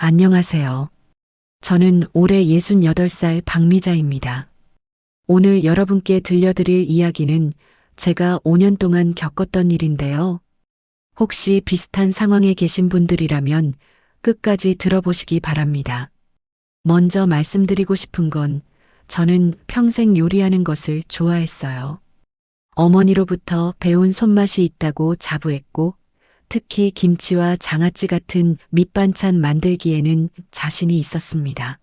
안녕하세요. 저는 올해 68살 박미자입니다. 오늘 여러분께 들려드릴 이야기는 제가 5년 동안 겪었던 일인데요. 혹시 비슷한 상황에 계신 분들이라면 끝까지 들어보시기 바랍니다. 먼저 말씀드리고 싶은 건 저는 평생 요리하는 것을 좋아했어요. 어머니로부터 배운 손맛이 있다고 자부했고 특히 김치와 장아찌 같은 밑반찬 만들기에는 자신이 있었습니다.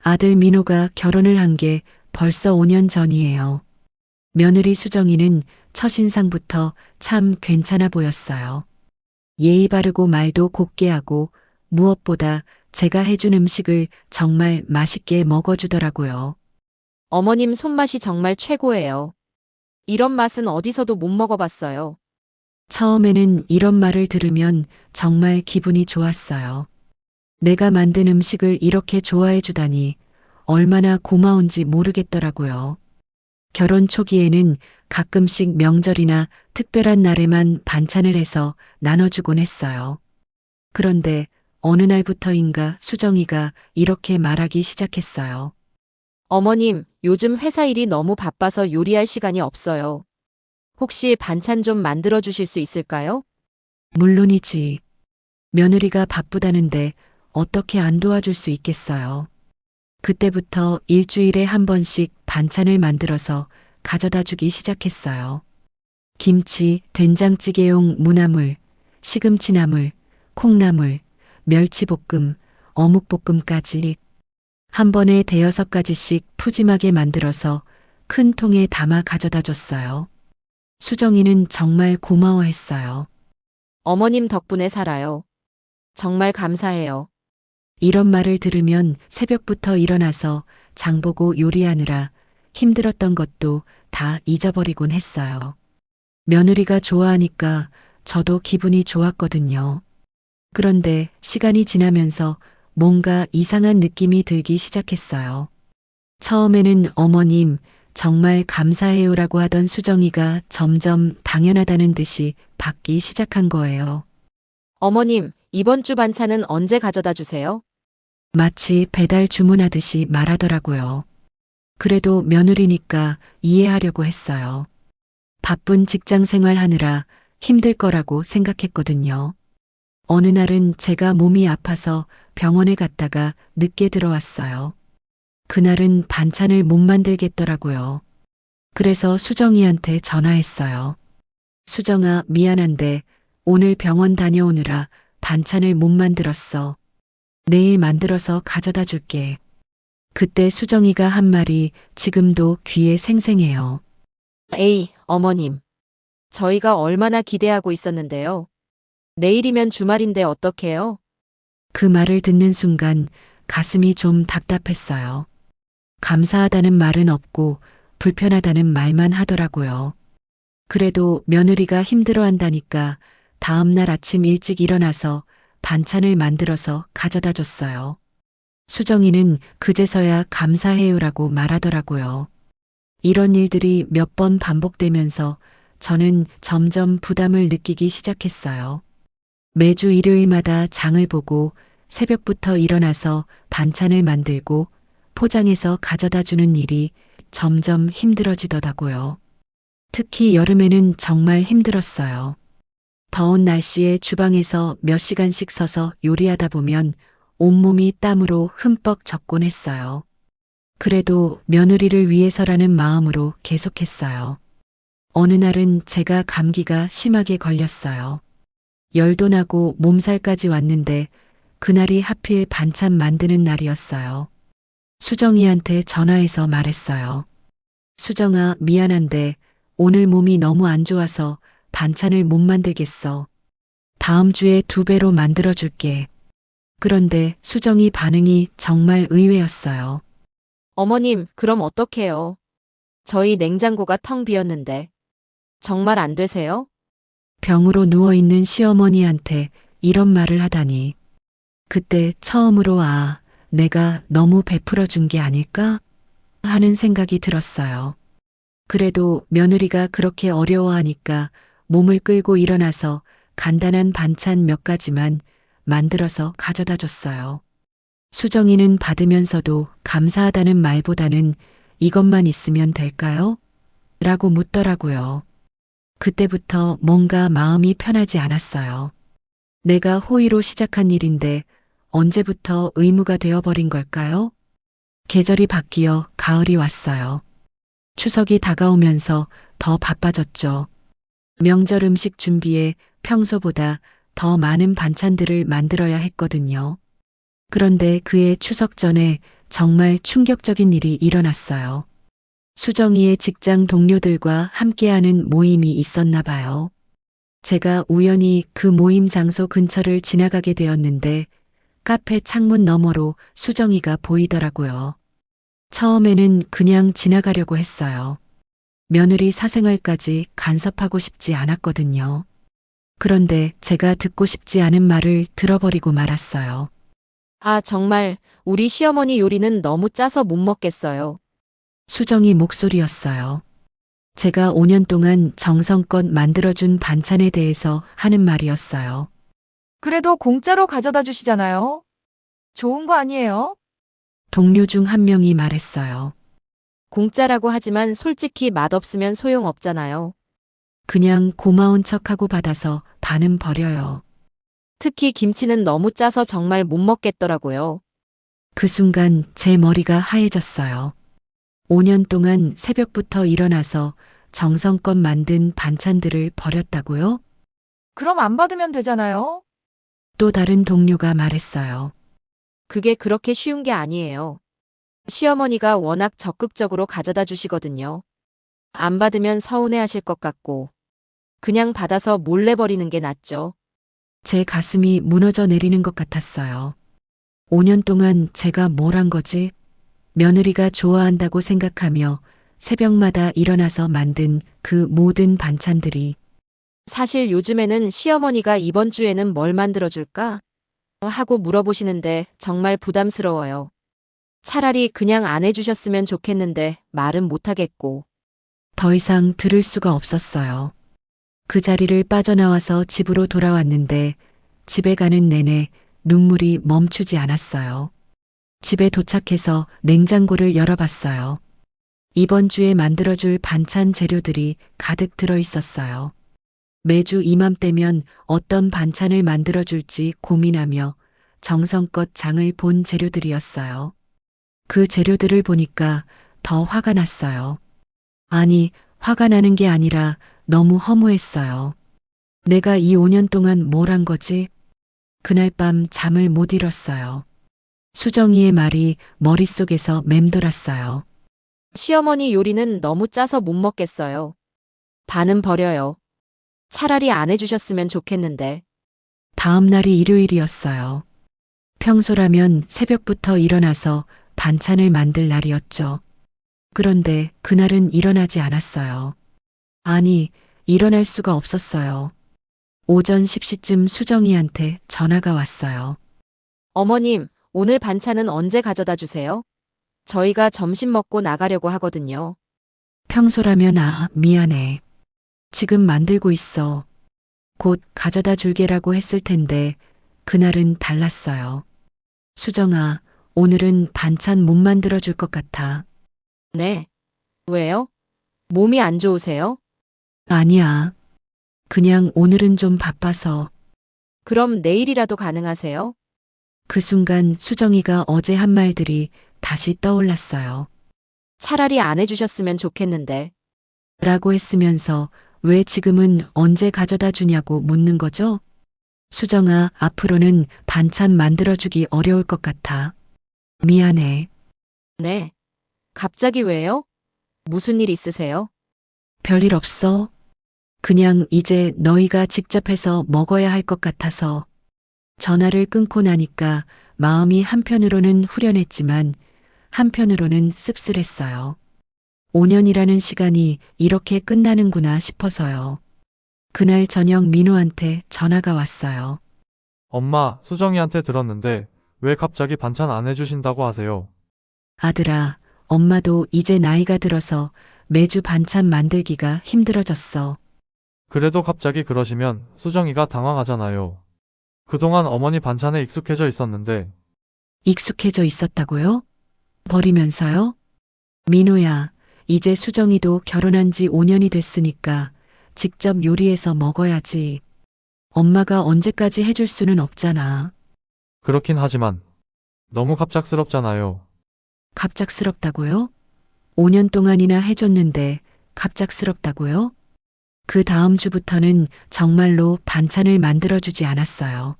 아들 민호가 결혼을 한 게 벌써 5년 전이에요. 며느리 수정이는 첫인상부터 참 괜찮아 보였어요. 예의 바르고 말도 곱게 하고 무엇보다 제가 해준 음식을 정말 맛있게 먹어주더라고요. 어머님 손맛이 정말 최고예요. 이런 맛은 어디서도 못 먹어봤어요. 처음에는 이런 말을 들으면 정말 기분이 좋았어요. 내가 만든 음식을 이렇게 좋아해 주다니 얼마나 고마운지 모르겠더라고요. 결혼 초기에는 가끔씩 명절이나 특별한 날에만 반찬을 해서 나눠주곤 했어요. 그런데 어느 날부터인가 수정이가 이렇게 말하기 시작했어요. 어머님, 요즘 회사 일이 너무 바빠서 요리할 시간이 없어요. 혹시 반찬 좀 만들어 주실 수 있을까요? 물론이지. 며느리가 바쁘다는데 어떻게 안 도와줄 수 있겠어요. 그때부터 일주일에 한 번씩 반찬을 만들어서 가져다 주기 시작했어요. 김치, 된장찌개용 무나물, 시금치나물, 콩나물, 멸치볶음, 어묵볶음까지 한 번에 대여섯 가지씩 푸짐하게 만들어서 큰 통에 담아 가져다 줬어요. 수정이는 정말 고마워했어요. 어머님 덕분에 살아요. 정말 감사해요. 이런 말을 들으면 새벽부터 일어나서 장보고 요리하느라 힘들었던 것도 다 잊어버리곤 했어요. 며느리가 좋아하니까 저도 기분이 좋았거든요. 그런데 시간이 지나면서 뭔가 이상한 느낌이 들기 시작했어요. 처음에는 어머님, 정말 감사해요라고 하던 수정이가 점점 당연하다는 듯이 받기 시작한 거예요. 어머님, 이번 주 반찬은 언제 가져다 주세요? 마치 배달 주문하듯이 말하더라고요. 그래도 며느리니까 이해하려고 했어요. 바쁜 직장 생활하느라 힘들 거라고 생각했거든요. 어느 날은 제가 몸이 아파서 병원에 갔다가 늦게 들어왔어요. 그날은 반찬을 못 만들겠더라고요. 그래서 수정이한테 전화했어요. 수정아, 미안한데 오늘 병원 다녀오느라 반찬을 못 만들었어. 내일 만들어서 가져다 줄게. 그때 수정이가 한 말이 지금도 귀에 생생해요. 에이, 어머님. 저희가 얼마나 기대하고 있었는데요. 내일이면 주말인데 어떡해요? 그 말을 듣는 순간 가슴이 좀 답답했어요. 감사하다는 말은 없고 불편하다는 말만 하더라고요. 그래도 며느리가 힘들어한다니까 다음날 아침 일찍 일어나서 반찬을 만들어서 가져다 줬어요. 수정이는 그제서야 감사해요라고 말하더라고요. 이런 일들이 몇 번 반복되면서 저는 점점 부담을 느끼기 시작했어요. 매주 일요일마다 장을 보고 새벽부터 일어나서 반찬을 만들고 포장해서 가져다 주는 일이 점점 힘들어지더라고요. 특히 여름에는 정말 힘들었어요. 더운 날씨에 주방에서 몇 시간씩 서서 요리하다 보면 온몸이 땀으로 흠뻑 젖곤 했어요. 그래도 며느리를 위해서라는 마음으로 계속했어요. 어느 날은 제가 감기가 심하게 걸렸어요. 열도 나고 몸살까지 왔는데 그날이 하필 반찬 만드는 날이었어요. 수정이한테 전화해서 말했어요. 수정아, 미안한데 오늘 몸이 너무 안 좋아서 반찬을 못 만들겠어. 다음 주에 2배로 만들어줄게. 그런데 수정이 반응이 정말 의외였어요. 어머님, 그럼 어떡해요? 저희 냉장고가 텅 비었는데. 정말 안 되세요? 병으로 누워있는 시어머니한테 이런 말을 하다니. 그때 처음으로 내가 너무 베풀어 준 게 아닐까? 하는 생각이 들었어요. 그래도 며느리가 그렇게 어려워하니까 몸을 끌고 일어나서 간단한 반찬 몇 가지만 만들어서 가져다 줬어요. 수정이는 받으면서도 감사하다는 말보다는 이것만 있으면 될까요? 라고 묻더라고요. 그때부터 뭔가 마음이 편하지 않았어요. 내가 호의로 시작한 일인데 언제부터 의무가 되어버린 걸까요? 계절이 바뀌어 가을이 왔어요. 추석이 다가오면서 더 바빠졌죠. 명절 음식 준비에 평소보다 더 많은 반찬들을 만들어야 했거든요. 그런데 그해 추석 전에 정말 충격적인 일이 일어났어요. 수정이의 직장 동료들과 함께하는 모임이 있었나 봐요. 제가 우연히 그 모임 장소 근처를 지나가게 되었는데 카페 창문 너머로 수정이가 보이더라고요. 처음에는 그냥 지나가려고 했어요. 며느리 사생활까지 간섭하고 싶지 않았거든요. 그런데 제가 듣고 싶지 않은 말을 들어버리고 말았어요. 아, 정말 우리 시어머니 요리는 너무 짜서 못 먹겠어요. 수정이 목소리였어요. 제가 5년 동안 정성껏 만들어준 반찬에 대해서 하는 말이었어요. 그래도 공짜로 가져다 주시잖아요. 좋은 거 아니에요? 동료 중 한 명이 말했어요. 공짜라고 하지만 솔직히 맛없으면 소용없잖아요. 그냥 고마운 척하고 받아서 반은 버려요. 특히 김치는 너무 짜서 정말 못 먹겠더라고요. 그 순간 제 머리가 하얘졌어요. 5년 동안 새벽부터 일어나서 정성껏 만든 반찬들을 버렸다고요? 그럼 안 받으면 되잖아요. 또 다른 동료가 말했어요. 그게 그렇게 쉬운 게 아니에요. 시어머니가 워낙 적극적으로 가져다 주시거든요. 안 받으면 서운해 하실 것 같고, 그냥 받아서 몰래 버리는 게 낫죠. 제 가슴이 무너져 내리는 것 같았어요. 5년 동안 제가 뭘 한 거지? 며느리가 좋아한다고 생각하며 새벽마다 일어나서 만든 그 모든 반찬들이 사실 요즘에는 시어머니가 이번 주에는 뭘 만들어줄까? 하고 물어보시는데 정말 부담스러워요. 차라리 그냥 안 해주셨으면 좋겠는데 말은 못하겠고. 더 이상 들을 수가 없었어요. 그 자리를 빠져나와서 집으로 돌아왔는데 집에 가는 내내 눈물이 멈추지 않았어요. 집에 도착해서 냉장고를 열어봤어요. 이번 주에 만들어줄 반찬 재료들이 가득 들어 있었어요. 매주 이맘때면 어떤 반찬을 만들어줄지 고민하며 정성껏 장을 본 재료들이었어요. 그 재료들을 보니까 더 화가 났어요. 아니, 화가 나는 게 아니라 너무 허무했어요. 내가 이 5년 동안 뭘 한 거지? 그날 밤 잠을 못 이뤘어요. 수정이의 말이 머릿속에서 맴돌았어요. 시어머니 요리는 너무 짜서 못 먹겠어요. 반은 버려요. 차라리 안 해주셨으면 좋겠는데. 다음 날이 일요일이었어요. 평소라면 새벽부터 일어나서 반찬을 만들 날이었죠. 그런데 그날은 일어나지 않았어요. 아니, 일어날 수가 없었어요. 오전 10시쯤 수정이한테 전화가 왔어요. 어머님, 오늘 반찬은 언제 가져다 주세요? 저희가 점심 먹고 나가려고 하거든요. 평소라면 미안해. 지금 만들고 있어. 곧 가져다 줄게라고 했을 텐데 그날은 달랐어요. 수정아, 오늘은 반찬 못 만들어 줄 것 같아. 네. 왜요? 몸이 안 좋으세요? 아니야. 그냥 오늘은 좀 바빠서. 그럼 내일이라도 가능하세요? 그 순간 수정이가 어제 한 말들이 다시 떠올랐어요. 차라리 안 해주셨으면 좋겠는데. 라고 했으면서 왜 지금은 언제 가져다 주냐고 묻는 거죠? 수정아, 앞으로는 반찬 만들어주기 어려울 것 같아. 미안해. 네. 갑자기 왜요? 무슨 일 있으세요? 별일 없어. 그냥 이제 너희가 직접 해서 먹어야 할 것 같아서. 전화를 끊고 나니까 마음이 한편으로는 후련했지만 한편으로는 씁쓸했어요. 5년이라는 시간이 이렇게 끝나는구나 싶어서요. 그날 저녁 민호한테 전화가 왔어요. 엄마, 수정이한테 들었는데 왜 갑자기 반찬 안 해주신다고 하세요? 아들아, 엄마도 이제 나이가 들어서 매주 반찬 만들기가 힘들어졌어. 그래도 갑자기 그러시면 수정이가 당황하잖아요. 그동안 어머니 반찬에 익숙해져 있었는데 익숙해져 있었다고요? 버리면서요? 민호야, 이제 수정이도 결혼한 지 5년이 됐으니까 직접 요리해서 먹어야지. 엄마가 언제까지 해줄 수는 없잖아. 그렇긴 하지만 너무 갑작스럽잖아요. 갑작스럽다고요? 5년 동안이나 해줬는데 갑작스럽다고요? 그 다음 주부터는 정말로 반찬을 만들어주지 않았어요.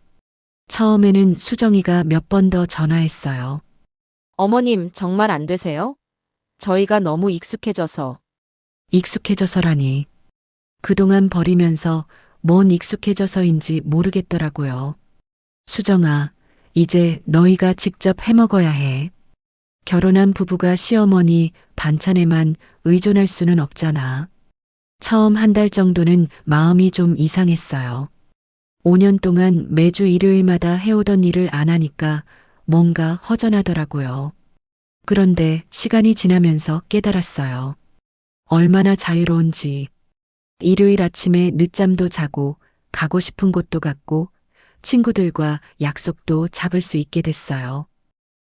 처음에는 수정이가 몇 번 더 전화했어요. 어머님, 정말 안 되세요? 저희가 너무 익숙해져서. 익숙해져서라니. 그동안 버리면서 뭔 익숙해져서인지 모르겠더라고요. 수정아, 이제 너희가 직접 해먹어야 해. 결혼한 부부가 시어머니 반찬에만 의존할 수는 없잖아. 처음 한 달 정도는 마음이 좀 이상했어요. 5년 동안 매주 일요일마다 해오던 일을 안 하니까 뭔가 허전하더라고요. 그런데 시간이 지나면서 깨달았어요. 얼마나 자유로운지. 일요일 아침에 늦잠도 자고 가고 싶은 곳도 갔고 친구들과 약속도 잡을 수 있게 됐어요.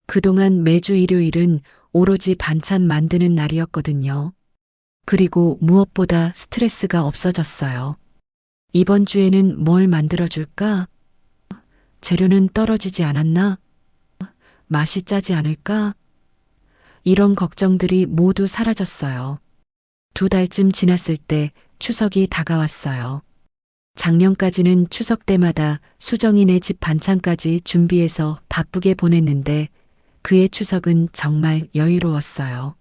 그동안 매주 일요일은 오로지 반찬 만드는 날이었거든요. 그리고 무엇보다 스트레스가 없어졌어요. 이번 주에는 뭘 만들어줄까? 재료는 떨어지지 않았나? 맛이 짜지 않을까? 이런 걱정들이 모두 사라졌어요. 2달쯤 지났을 때 추석이 다가왔어요. 작년까지는 추석 때마다 수정이네 집 반찬까지 준비해서 바쁘게 보냈는데 그의 추석은 정말 여유로웠어요.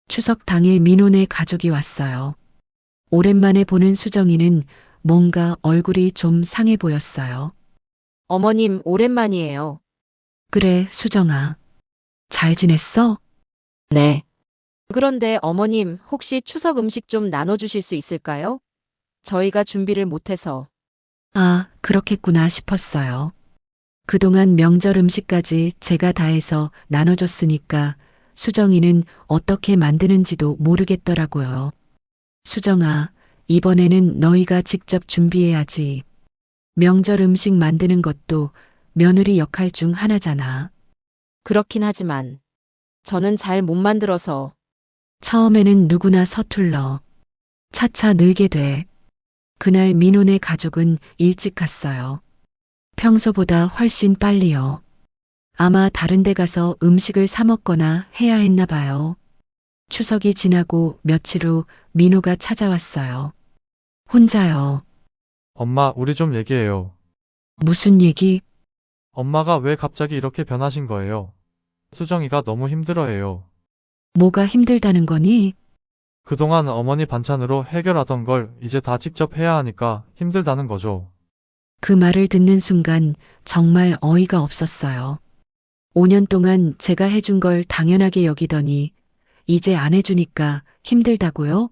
추석 당일 민호네 가족이 왔어요. 오랜만에 보는 수정이는 뭔가 얼굴이 좀 상해 보였어요. 어머님, 오랜만이에요. 그래, 수정아. 잘 지냈어? 네. 그런데 어머님, 혹시 추석 음식 좀 나눠주실 수 있을까요? 저희가 준비를 못해서. 아, 그렇겠구나 싶었어요. 그동안 명절 음식까지 제가 다 해서 나눠줬으니까 수정이는 어떻게 만드는지도 모르겠더라고요. 수정아, 이번에는 너희가 직접 준비해야지. 명절 음식 만드는 것도 며느리 역할 중 하나잖아. 그렇긴 하지만 저는 잘 못 만들어서. 처음에는 누구나 서툴러. 차차 늘게 돼. 그날 민호네 가족은 일찍 갔어요. 평소보다 훨씬 빨리요. 아마 다른 데 가서 음식을 사 먹거나 해야 했나 봐요. 추석이 지나고 며칠 후 민호가 찾아왔어요. 혼자요. 엄마, 우리 좀 얘기해요. 무슨 얘기? 엄마가 왜 갑자기 이렇게 변하신 거예요? 수정이가 너무 힘들어해요. 뭐가 힘들다는 거니? 그동안 어머니 반찬으로 해결하던 걸 이제 다 직접 해야 하니까 힘들다는 거죠. 그 말을 듣는 순간 정말 어이가 없었어요. 5년 동안 제가 해준 걸 당연하게 여기더니 이제 안 해주니까 힘들다고요?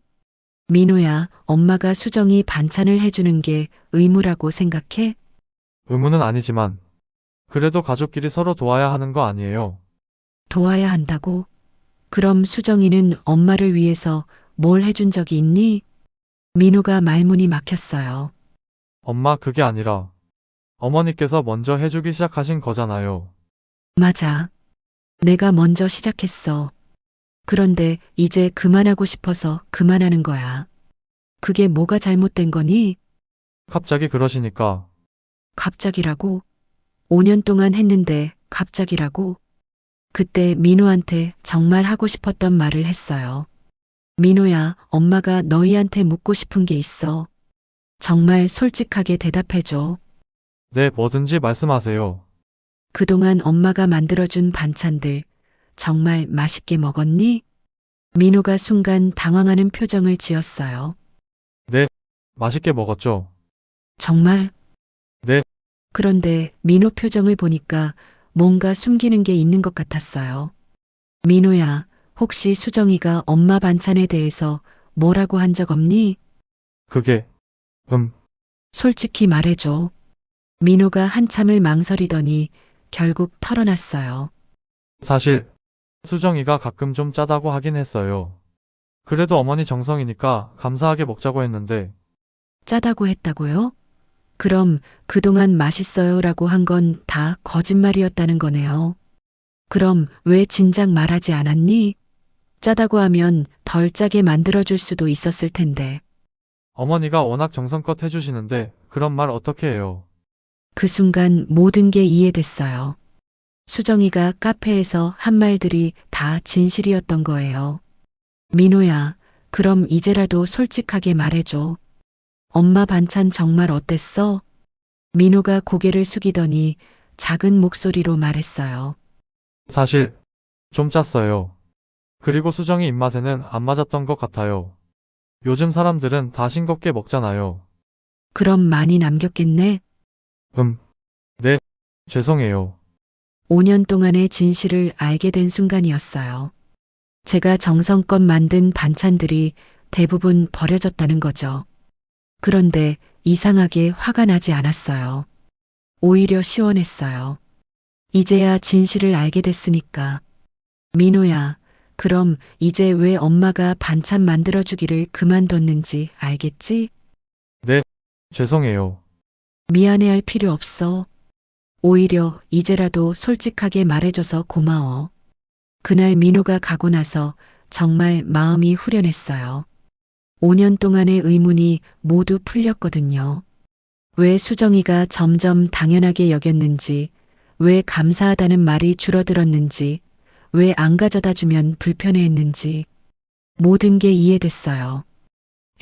민호야, 엄마가 수정이 반찬을 해주는 게 의무라고 생각해? 의무는 아니지만 그래도 가족끼리 서로 도와야 하는 거 아니에요. 도와야 한다고? 그럼 수정이는 엄마를 위해서 뭘 해준 적이 있니? 민호가 말문이 막혔어요. 엄마, 그게 아니라 어머니께서 먼저 해주기 시작하신 거잖아요. 맞아. 내가 먼저 시작했어. 그런데 이제 그만하고 싶어서 그만하는 거야. 그게 뭐가 잘못된 거니? 갑자기 그러시니까 갑자기라고? 5년 동안 했는데 갑자기라고? 그때 민호한테 정말 하고 싶었던 말을 했어요. 민호야, 엄마가 너희한테 묻고 싶은 게 있어. 정말 솔직하게 대답해줘. 네, 뭐든지 말씀하세요. 그동안 엄마가 만들어준 반찬들 정말 맛있게 먹었니? 민호가 순간 당황하는 표정을 지었어요. 맛있게 먹었죠? 정말? 네. 그런데 민호 표정을 보니까 뭔가 숨기는 게 있는 것 같았어요. 민호야, 혹시 수정이가 엄마 반찬에 대해서 뭐라고 한 적 없니? 그게 솔직히 말해줘. 민호가 한참을 망설이더니 결국 털어놨어요. 사실 수정이가 가끔 좀 짜다고 하긴 했어요. 그래도 어머니 정성이니까 감사하게 먹자고 했는데 짜다고 했다고요? 그럼 그동안 맛있어요라고 한 건 다 거짓말이었다는 거네요. 그럼 왜 진작 말하지 않았니? 짜다고 하면 덜 짜게 만들어줄 수도 있었을 텐데. 어머니가 워낙 정성껏 해주시는데 그런 말 어떻게 해요? 그 순간 모든 게 이해됐어요. 수정이가 카페에서 한 말들이 다 진실이었던 거예요. 민호야, 그럼 이제라도 솔직하게 말해줘. 엄마 반찬 정말 어땠어? 민호가 고개를 숙이더니 작은 목소리로 말했어요. 사실 좀 짰어요. 그리고 수정이 입맛에는 안 맞았던 것 같아요. 요즘 사람들은 다 싱겁게 먹잖아요. 그럼 많이 남겼겠네? 네, 죄송해요. 5년 동안의 진실을 알게 된 순간이었어요. 제가 정성껏 만든 반찬들이 대부분 버려졌다는 거죠. 그런데 이상하게 화가 나지 않았어요. 오히려 시원했어요. 이제야 진실을 알게 됐으니까. 민호야, 그럼 이제 왜 엄마가 반찬 만들어주기를 그만뒀는지 알겠지? 네, 죄송해요. 미안해할 필요 없어. 오히려 이제라도 솔직하게 말해줘서 고마워. 그날 민호가 가고 나서 정말 마음이 후련했어요. 5년 동안의 의문이 모두 풀렸거든요. 왜 수정이가 점점 당연하게 여겼는지, 왜 감사하다는 말이 줄어들었는지, 왜 안 가져다 주면 불편해했는지, 모든 게 이해됐어요.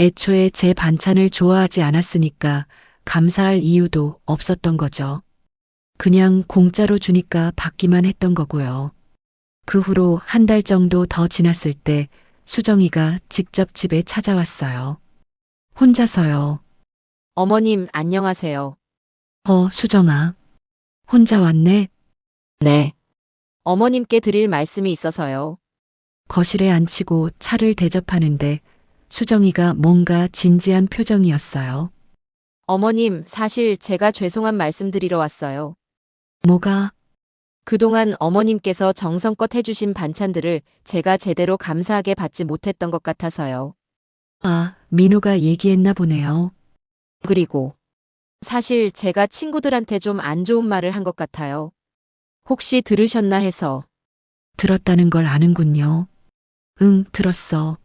애초에 제 반찬을 좋아하지 않았으니까 감사할 이유도 없었던 거죠. 그냥 공짜로 주니까 받기만 했던 거고요. 그 후로 한 달 정도 더 지났을 때 수정이가 직접 집에 찾아왔어요. 혼자서요. 어머님, 안녕하세요. 수정아. 혼자 왔네? 네. 어머님께 드릴 말씀이 있어서요. 거실에 앉히고 차를 대접하는데 수정이가 뭔가 진지한 표정이었어요. 어머님, 사실 제가 죄송한 말씀 드리러 왔어요. 뭐가? 그동안 어머님께서 정성껏 해주신 반찬들을 제가 제대로 감사하게 받지 못했던 것 같아서요. 민호가 얘기했나 보네요. 그리고 사실 제가 친구들한테 좀 안 좋은 말을 한 것 같아요. 혹시 들으셨나 해서. 들었다는 걸 아는군요. 응, 들었어.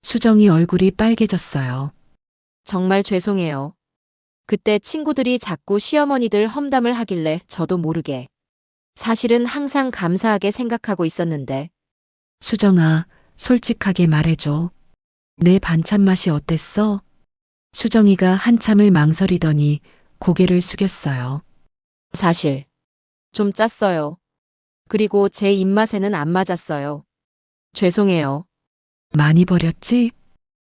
수정이 얼굴이 빨개졌어요. 정말 죄송해요. 그때 친구들이 자꾸 시어머니들 험담을 하길래 저도 모르게. 사실은 항상 감사하게 생각하고 있었는데. 수정아, 솔직하게 말해줘. 내 반찬 맛이 어땠어? 수정이가 한참을 망설이더니 고개를 숙였어요. 사실 좀 짰어요. 그리고 제 입맛에는 안 맞았어요. 죄송해요. 많이 버렸지?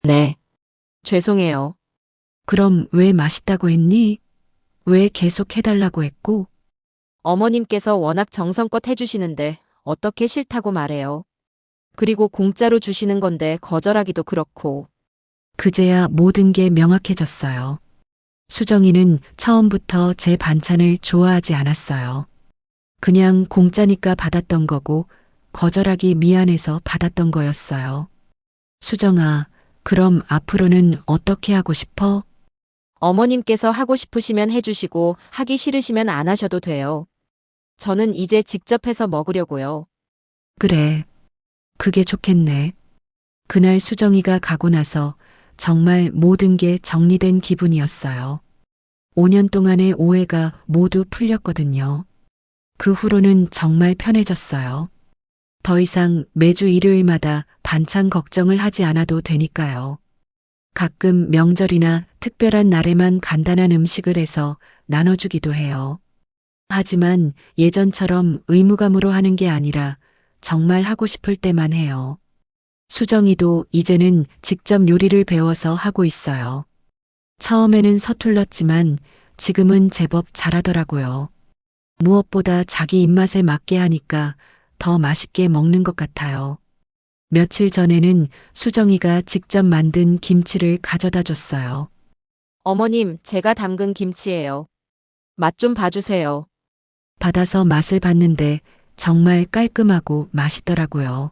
네. 죄송해요. 그럼 왜 맛있다고 했니? 왜 계속 해달라고 했고? 어머님께서 워낙 정성껏 해주시는데 어떻게 싫다고 말해요. 그리고 공짜로 주시는 건데 거절하기도 그렇고. 그제야 모든 게 명확해졌어요. 수정이는 처음부터 제 반찬을 좋아하지 않았어요. 그냥 공짜니까 받았던 거고 거절하기 미안해서 받았던 거였어요. 수정아, 그럼 앞으로는 어떻게 하고 싶어? 어머님께서 하고 싶으시면 해주시고 하기 싫으시면 안 하셔도 돼요. 저는 이제 직접 해서 먹으려고요. 그래. 그게 좋겠네. 그날 수정이가 가고 나서 정말 모든 게 정리된 기분이었어요. 5년 동안의 오해가 모두 풀렸거든요. 그 후로는 정말 편해졌어요. 더 이상 매주 일요일마다 반찬 걱정을 하지 않아도 되니까요. 가끔 명절이나 특별한 날에만 간단한 음식을 해서 나눠주기도 해요. 하지만 예전처럼 의무감으로 하는 게 아니라 정말 하고 싶을 때만 해요. 수정이도 이제는 직접 요리를 배워서 하고 있어요. 처음에는 서툴렀지만 지금은 제법 잘하더라고요. 무엇보다 자기 입맛에 맞게 하니까 더 맛있게 먹는 것 같아요. 며칠 전에는 수정이가 직접 만든 김치를 가져다 줬어요. 어머님, 제가 담근 김치예요. 맛 좀 봐주세요. 받아서 맛을 봤는데 정말 깔끔하고 맛있더라고요.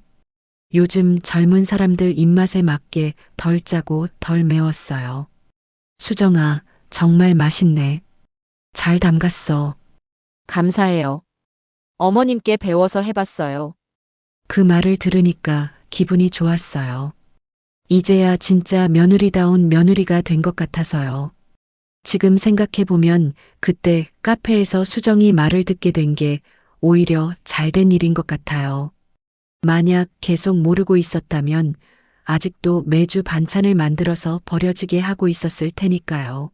요즘 젊은 사람들 입맛에 맞게 덜 짜고 덜 매웠어요. 수정아, 정말 맛있네. 잘 담갔어. 감사해요. 어머님께 배워서 해봤어요. 그 말을 들으니까 기분이 좋았어요. 이제야 진짜 며느리다운 며느리가 된 것 같아서요. 지금 생각해보면 그때 카페에서 수정이 말을 듣게 된 게 오히려 잘된 일인 것 같아요. 만약 계속 모르고 있었다면 아직도 매주 반찬을 만들어서 버려지게 하고 있었을 테니까요.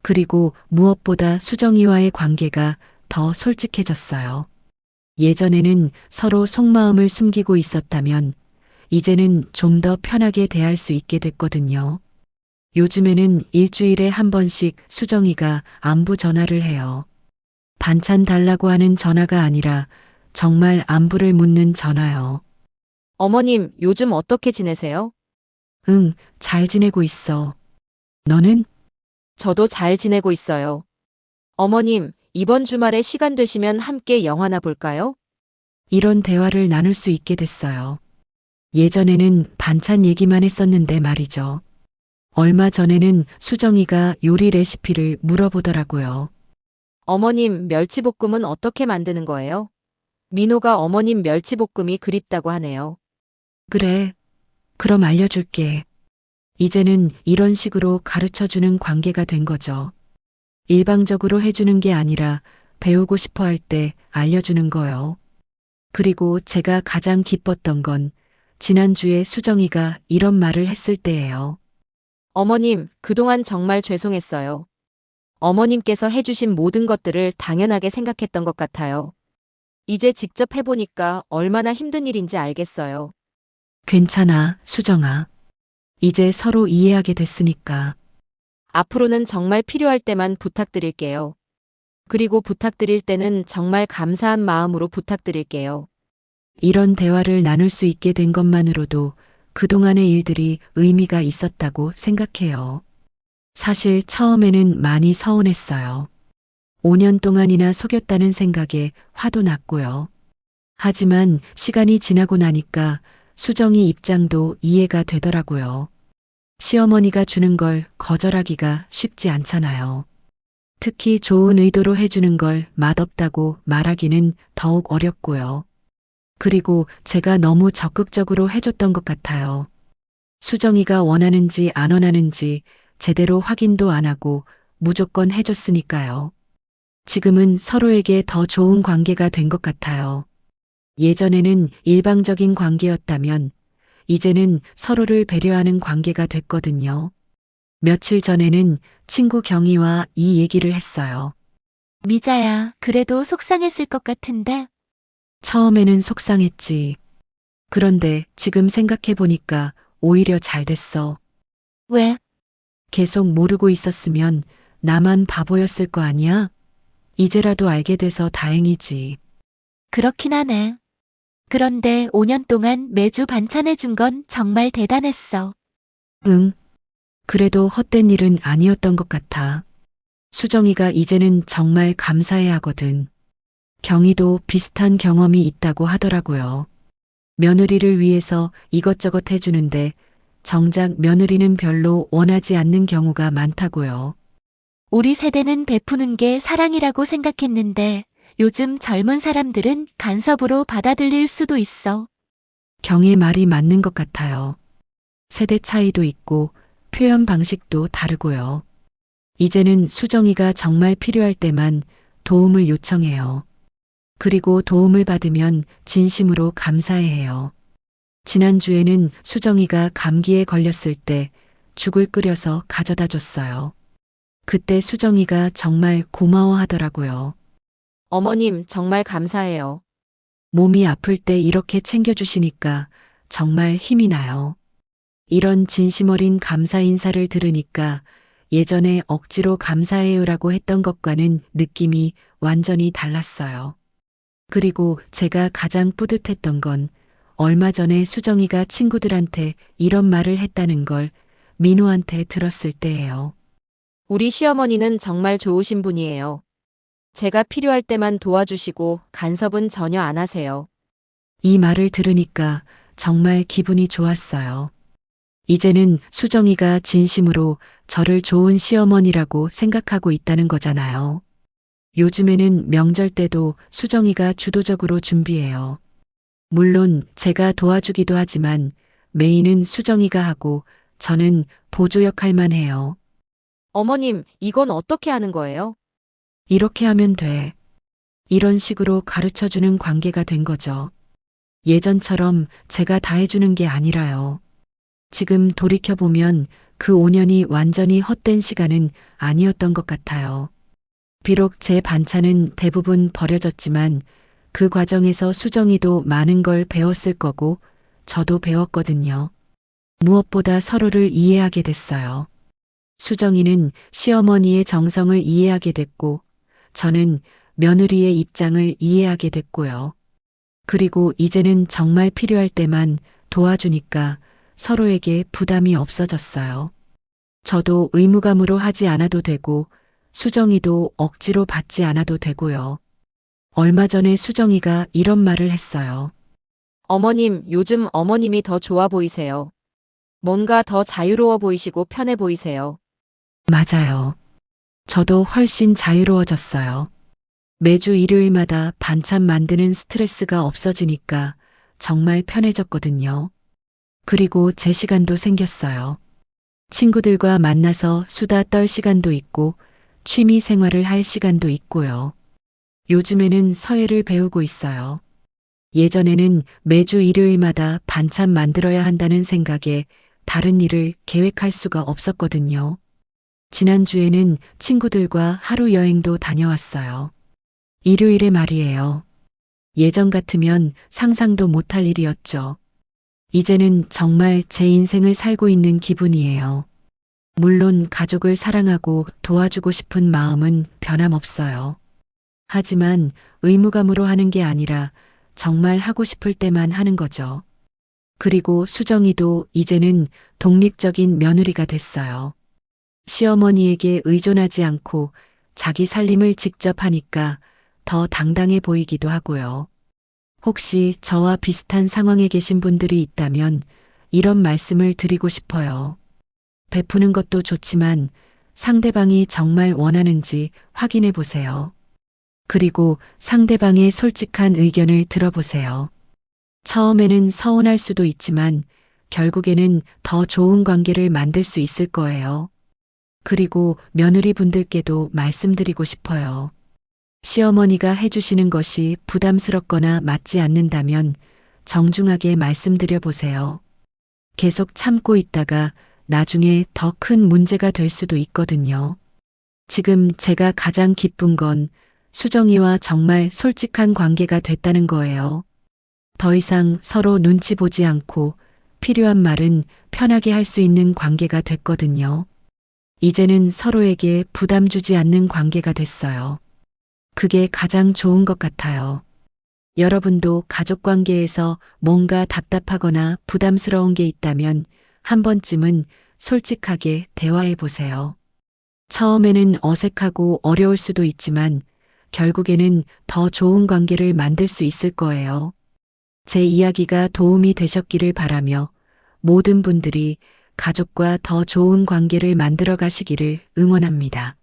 그리고 무엇보다 수정이와의 관계가 더 솔직해졌어요. 예전에는 서로 속마음을 숨기고 있었다면 이제는 좀 더 편하게 대할 수 있게 됐거든요. 요즘에는 일주일에 한 번씩 수정이가 안부 전화를 해요. 반찬 달라고 하는 전화가 아니라 정말 안부를 묻는 전화요. 어머님, 요즘 어떻게 지내세요? 응, 잘 지내고 있어. 너는? 저도 잘 지내고 있어요. 어머님, 이번 주말에 시간 되시면 함께 영화나 볼까요? 이런 대화를 나눌 수 있게 됐어요. 예전에는 반찬 얘기만 했었는데 말이죠. 얼마 전에는 수정이가 요리 레시피를 물어보더라고요. 어머님, 멸치볶음은 어떻게 만드는 거예요? 민호가 어머님 멸치볶음이 그립다고 하네요. 그래, 그럼 알려줄게. 이제는 이런 식으로 가르쳐주는 관계가 된 거죠. 일방적으로 해주는 게 아니라 배우고 싶어 할 때 알려주는 거요. 그리고 제가 가장 기뻤던 건 지난주에 수정이가 이런 말을 했을 때예요. 어머님, 그동안 정말 죄송했어요. 어머님께서 해주신 모든 것들을 당연하게 생각했던 것 같아요. 이제 직접 해보니까 얼마나 힘든 일인지 알겠어요. 괜찮아, 수정아. 이제 서로 이해하게 됐으니까. 앞으로는 정말 필요할 때만 부탁드릴게요. 그리고 부탁드릴 때는 정말 감사한 마음으로 부탁드릴게요. 이런 대화를 나눌 수 있게 된 것만으로도 그동안의 일들이 의미가 있었다고 생각해요. 사실 처음에는 많이 서운했어요. 5년 동안이나 속였다는 생각에 화도 났고요. 하지만 시간이 지나고 나니까 수정이 입장도 이해가 되더라고요. 시어머니가 주는 걸 거절하기가 쉽지 않잖아요. 특히 좋은 의도로 해주는 걸 맛없다고 말하기는 더욱 어렵고요. 그리고 제가 너무 적극적으로 해줬던 것 같아요. 수정이가 원하는지 안 원하는지 제대로 확인도 안 하고 무조건 해줬으니까요. 지금은 서로에게 더 좋은 관계가 된 것 같아요. 예전에는 일방적인 관계였다면 이제는 서로를 배려하는 관계가 됐거든요. 며칠 전에는 친구 경희와 이 얘기를 했어요. 미자야, 그래도 속상했을 것 같은데. 처음에는 속상했지. 그런데 지금 생각해보니까 오히려 잘 됐어. 왜? 계속 모르고 있었으면 나만 바보였을 거 아니야? 이제라도 알게 돼서 다행이지. 그렇긴 하네. 그런데 5년 동안 매주 반찬해준 건 정말 대단했어. 응. 그래도 헛된 일은 아니었던 것 같아. 수정이가 이제는 정말 감사해 하거든. 경희도 비슷한 경험이 있다고 하더라고요. 며느리를 위해서 이것저것 해주는데 정작 며느리는 별로 원하지 않는 경우가 많다고요. 우리 세대는 베푸는 게 사랑이라고 생각했는데 요즘 젊은 사람들은 간섭으로 받아들일 수도 있어. 경의 말이 맞는 것 같아요. 세대 차이도 있고 표현 방식도 다르고요. 이제는 수정이가 정말 필요할 때만 도움을 요청해요. 그리고 도움을 받으면 진심으로 감사해해요. 지난주에는 수정이가 감기에 걸렸을 때 죽을 끓여서 가져다 줬어요. 그때 수정이가 정말 고마워하더라고요. 어머님, 정말 감사해요. 몸이 아플 때 이렇게 챙겨주시니까 정말 힘이 나요. 이런 진심 어린 감사 인사를 들으니까 예전에 억지로 감사해요라고 했던 것과는 느낌이 완전히 달랐어요. 그리고 제가 가장 뿌듯했던 건 얼마 전에 수정이가 친구들한테 이런 말을 했다는 걸 민호한테 들었을 때예요. 우리 시어머니는 정말 좋으신 분이에요. 제가 필요할 때만 도와주시고 간섭은 전혀 안 하세요. 이 말을 들으니까 정말 기분이 좋았어요. 이제는 수정이가 진심으로 저를 좋은 시어머니라고 생각하고 있다는 거잖아요. 요즘에는 명절 때도 수정이가 주도적으로 준비해요. 물론 제가 도와주기도 하지만 메인은 수정이가 하고 저는 보조 역할만 해요. 어머님, 이건 어떻게 하는 거예요? 이렇게 하면 돼. 이런 식으로 가르쳐 주는 관계가 된 거죠. 예전처럼 제가 다 해주는 게 아니라요. 지금 돌이켜보면 그 5년이 완전히 헛된 시간은 아니었던 것 같아요. 비록 제 반찬은 대부분 버려졌지만 그 과정에서 수정이도 많은 걸 배웠을 거고 저도 배웠거든요. 무엇보다 서로를 이해하게 됐어요. 수정이는 시어머니의 정성을 이해하게 됐고 저는 며느리의 입장을 이해하게 됐고요. 그리고 이제는 정말 필요할 때만 도와주니까 서로에게 부담이 없어졌어요. 저도 의무감으로 하지 않아도 되고 수정이도 억지로 받지 않아도 되고요. 얼마 전에 수정이가 이런 말을 했어요. 어머님, 요즘 어머님이 더 좋아 보이세요. 뭔가 더 자유로워 보이시고 편해 보이세요. 맞아요. 저도 훨씬 자유로워졌어요. 매주 일요일마다 반찬 만드는 스트레스가 없어지니까 정말 편해졌거든요. 그리고 제 시간도 생겼어요. 친구들과 만나서 수다 떨 시간도 있고 취미 생활을 할 시간도 있고요. 요즘에는 서예를 배우고 있어요. 예전에는 매주 일요일마다 반찬 만들어야 한다는 생각에 다른 일을 계획할 수가 없었거든요. 지난주에는 친구들과 하루 여행도 다녀왔어요. 일요일에 말이에요. 예전 같으면 상상도 못할 일이었죠. 이제는 정말 제 인생을 살고 있는 기분이에요. 물론 가족을 사랑하고 도와주고 싶은 마음은 변함없어요. 하지만 의무감으로 하는 게 아니라 정말 하고 싶을 때만 하는 거죠. 그리고 수정이도 이제는 독립적인 며느리가 됐어요. 시어머니에게 의존하지 않고 자기 살림을 직접 하니까 더 당당해 보이기도 하고요. 혹시 저와 비슷한 상황에 계신 분들이 있다면 이런 말씀을 드리고 싶어요. 베푸는 것도 좋지만 상대방이 정말 원하는지 확인해 보세요. 그리고 상대방의 솔직한 의견을 들어보세요. 처음에는 서운할 수도 있지만 결국에는 더 좋은 관계를 만들 수 있을 거예요. 그리고 며느리 분들께도 말씀드리고 싶어요. 시어머니가 해주시는 것이 부담스럽거나 맞지 않는다면 정중하게 말씀드려 보세요. 계속 참고 있다가 나중에 더 큰 문제가 될 수도 있거든요. 지금 제가 가장 기쁜 건 수정이와 정말 솔직한 관계가 됐다는 거예요. 더 이상 서로 눈치 보지 않고 필요한 말은 편하게 할 수 있는 관계가 됐거든요. 이제는 서로에게 부담 주지 않는 관계가 됐어요. 그게 가장 좋은 것 같아요. 여러분도 가족 관계에서 뭔가 답답하거나 부담스러운 게 있다면 한 번쯤은 솔직하게 대화해 보세요. 처음에는 어색하고 어려울 수도 있지만 결국에는 더 좋은 관계를 만들 수 있을 거예요. 제 이야기가 도움이 되셨기를 바라며 모든 분들이 가족과 더 좋은 관계를 만들어 가시기를 응원합니다.